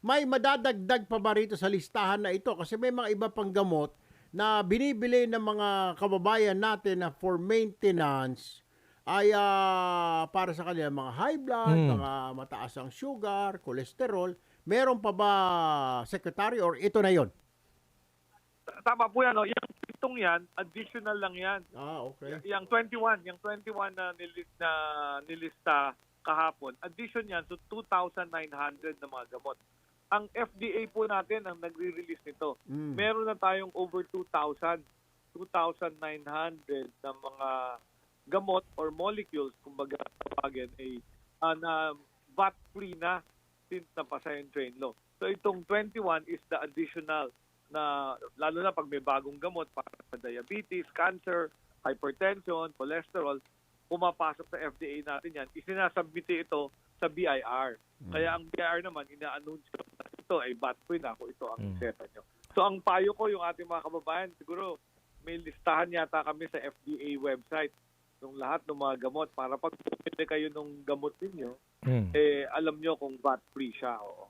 may madadagdag pa ba rito sa listahan na ito? Kasi may mga iba pang gamot na binibili ng mga kababayan natin na for maintenance ay para sa kanila mga high blood, Hmm. mga mataas ang sugar, cholesterol. Meron pa ba, Secretary, or ito na yon? Tama po yan. No? Yung pitong yan, additional lang yan. Okay. Yung 21 na nilista kahapon, addition yan to 2,900 na mga gamot. Ang FDA po natin ang nagre-release nito. Meron na tayong over 2,900 na mga gamot or molecules, kumbaga tawagin, na VAT-free na since napasa yung train law. So itong 21 is the additional na lalo na pag may bagong gamot para sa diabetes, cancer, hypertension, cholesterol, pumapasok sa FDA natin yan. Isinasubmit ito sa BIR. Kaya ang BIR naman, ina-anunsyo na ito ay VAT-free na kung ito ang iseta nyo. So ang payo ko yung ating mga kababayan, siguro may listahan yata kami sa FDA website ng lahat ng mga gamot para pag pumili kayo ng gamot ninyo, alam nyo kung VAT-free siya. Oo.